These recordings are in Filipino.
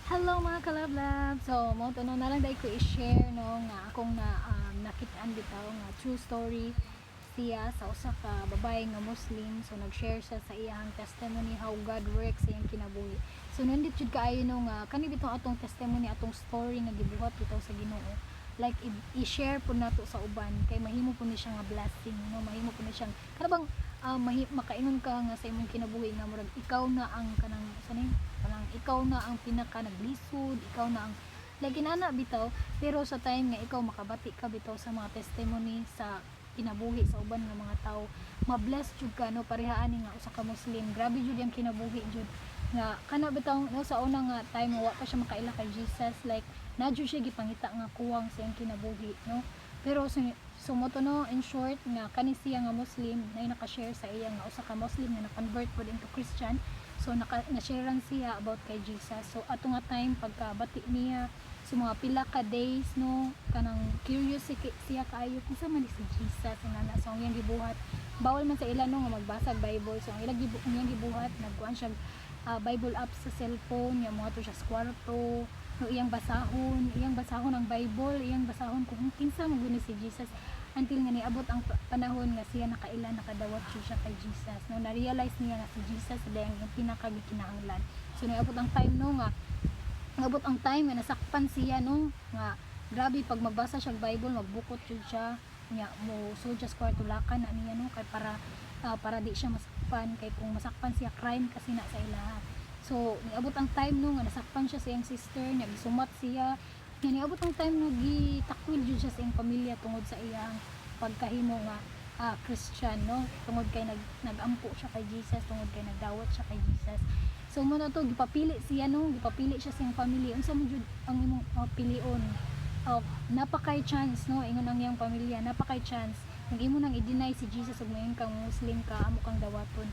Hello mga kalablab! So, mo to no na lang dahil ko i-share no nga akong nakitaan bitaw nga true story siya sa usa ka babae nga Muslim. So, nag-share siya sa iyang testimony how God works sa iyang kinabuhi. So, nandito jud kaayo no nga kani bitong atong testimony, atong story nga gibuhat bitaw sa Ginoo. Like i-share po nato sa uban kay mahimo po ni siya nga blessing no, mahimo po ni siya kanang makainon ka nga sa imong kinabuhi nga murag ikaw na ang kanang sanin parang ikaw na ang pinaka naglisod, ikaw na ang lagi na bitaw, pero sa time nga ikaw makabati ka bitaw sa mga testimony sa kinabuhi sa uban nga mga tao, ma-bless jud ka no, pareha ani nga usa ka Muslim, grabe jud yang kinabuhi jud nga kana bitaw no, sa una nga time wa pa siya makaila kay Jesus, like na jud siya gipangita nga kuwang sa iyang kinabuhi no, pero sumoto no, in short nga kani siya nga Muslim na naka-share sa iya nga usa ka Muslim nga na-convert pod into Christian. So na-sharean siya about kay Jesus. So ato nga time pagkabati niya sa mga pila ka days no, kanang curious siya kaayo kung sa man si Jesus nga so ang iyang gibuhat. Bawal man sa ila no nga magbasa og Bible. So ang iyang gibuhat nagkuan siya Bible app sa cellphone, nga mga to siya sa kwarto, no, iyang basahon ang Bible, iyang basahon kung kinsa mo guni si Jesus until nga niabot ang panahon nga siya nakadawat siya kay Jesus no, na-realize niya nga si Jesus dayang yung pinakagikinahanglan. So niabot ang time no nga nabot ang time nga nasakpan siya no, nga grabe pag magbasa siya og Bible magbukot jud siya nya mo so just kwarto lakan na niya no, kay para di siya masakpan, kay kung masakpan siya crime kasi na sa ila. So niabot ang time no nga nasakpan siya sa iyang sister, nagsumat siya nga niabot ang time nga gitakwil jud siya sa iyang pamilya tungod sa iyang pagkahimo nga Christian no, tungod kay nagampo siya kay Jesus, tungod kay nagdawat siya kay Jesus. So mo na to gipapili siya no, gipapili siya sa iyang pamilya unsa mo jud ang imong pilion. Napakay chance no, ingon ang iyang pamilya, napakay chance nang imo nang i-deny si Jesus ug mayon kang Muslim ka, amo kang dawaton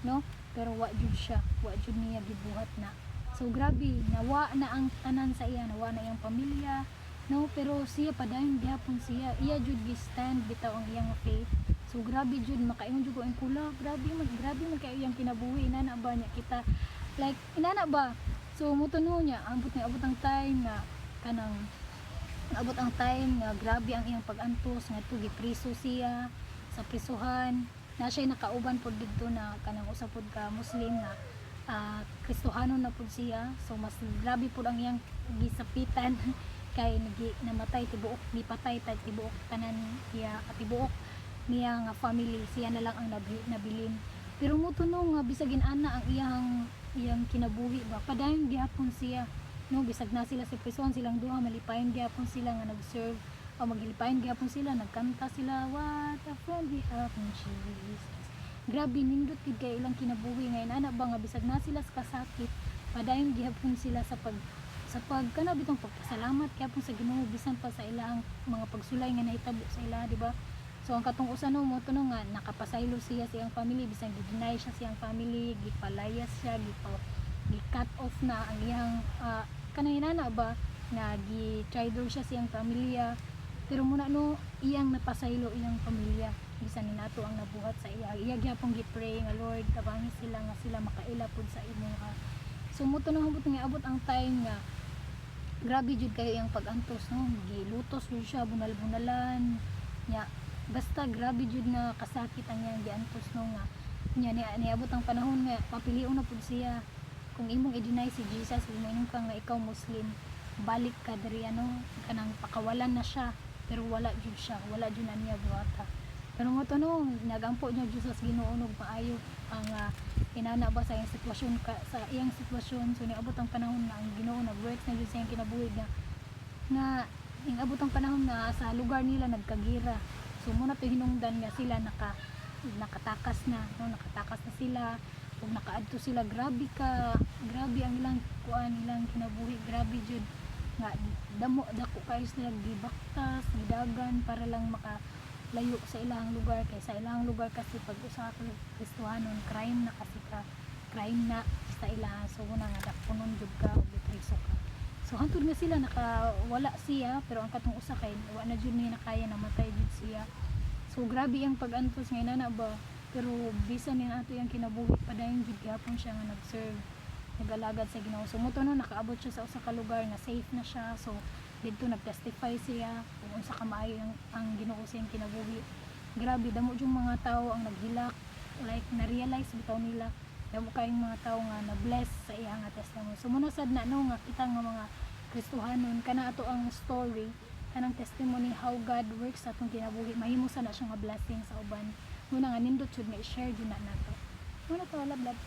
no, pero wa jud siya, wa jud niya gibuhat na. So grabe, nawa na ang tanan sa iya, nawa na iyang pamilya no, pero siya padayon gyapon siya, iya jud gi-stand bitaw ang iyang faith. So grabe jud, makaingon jud ko ang kula, grabe man kay iyang kinabuhi, inana ba niya kita, like inana ba. So mutuno niya abot ang time nga kanang abot ang time nga grabe ang iyang pag-antos nga tugi priso siya sa prisuhan na siya nakauban pod didto na kanang usa pod ka Muslim na Kristohano na pod siya. So mas grabe pod ang iyang gisapitan kay namatay tibuok, gipatay tibuok tanan niya at tibuok niya nga family, siya na lang ang nabilin. Pero mutuno nga bisag ana ang iyang kinabuhi ba padayon gyapon siya no, bisag na sila sa prison silang duha malipayon gyapon sila nga nag-serve o maghilipayon gyapon sila, nagkanta sila what a friend we have in Jesus. Grabe nindot gid kay ilang kinabuhi ngayon ana ba nga bisag na sila sa kasakit padayon gyapon sila sa kana bitong pagpasalamat gyapon sa Ginoo bisan pa sa ilang mga pagsulay nga nahitabo sa ila, di ba? So ang katong usa no mo to no nga nakapasaylo siya sa iyang family, bisan gi-deny siya sa iyang family, gipalayas siya, gi-cut off na ang iyang kanayana ba nga gi-traitor siya sa iyang pamilya, pero muna no iyang napasaylo iyang pamilya bisan ni nato ang nabuhat sa iya gyapon gi-pray nga Lord tabangi sila nga sila makaila pod sa imo So muto no hubot nga abot ang time nga grabe jud kayo iyang pag-antos no, gilutos jud siya bunal-bunalan nya, basta grabe jud na kasakit ang iyang giantos no nga nya niabot ang panahon nga papilion na pud siya kung imong i-deny si Jesus, imingon ka nga ikaw Muslim, balik ka diri ano, kanang pakawalan na siya, pero wala jud siya, wala jud na niya buhata. Pero mo to no, nagampo niya jud sa Ginoo og maayo ang inana ba sa iyang sitwasyon sa iyang sitwasyon. So niabot ang panahon na ang Ginoo nag-work na jud sa iyang kinabuhi nga niabot ang panahon na sa lugar nila nagkagira. So muna to hinungdan nga sila nakatakas na no, nakatakas na sila ug nakaadto sila, grabe ang ilang ilang kinabuhi, grabe jud nga dako kayo sila gibaktas gidagan para lang makalayo sa ilang lugar, kay sa ilang lugar kasi pag usa ka Kristohanon crime na sa ila. So una nga dapunon jud ka ug ipriso ka. So hantod nga sila nakawala siya, pero ang katong usa kay wa na jud niya nakaya, namatay jud siya. So grabe ang pag-antos nga inana ba, pero bisan ni nato yung kinabuhi padayon jud gyapon siya nga nag-serve nagalagad sa Ginoo. So moto no nakaabot siya sa usa ka lugar na safe na siya. So didto nagtestify siya kung unsa ka maayo ang Ginoo sa iyang kinabuhi. Grabe damo yung mga tao ang naghilak, like na-realize bitaw nila damo kayong mga tao nga na-bless sa iyang nga testimony. So muna sad na no nga kita nga mga Kristohanon kana ato ang story kanang testimony how God works sa atong kinabuhi, mahimo sana siya nga blessing sa uban. Muna nga nindot jud nga i-share jud na nato. Muna to love.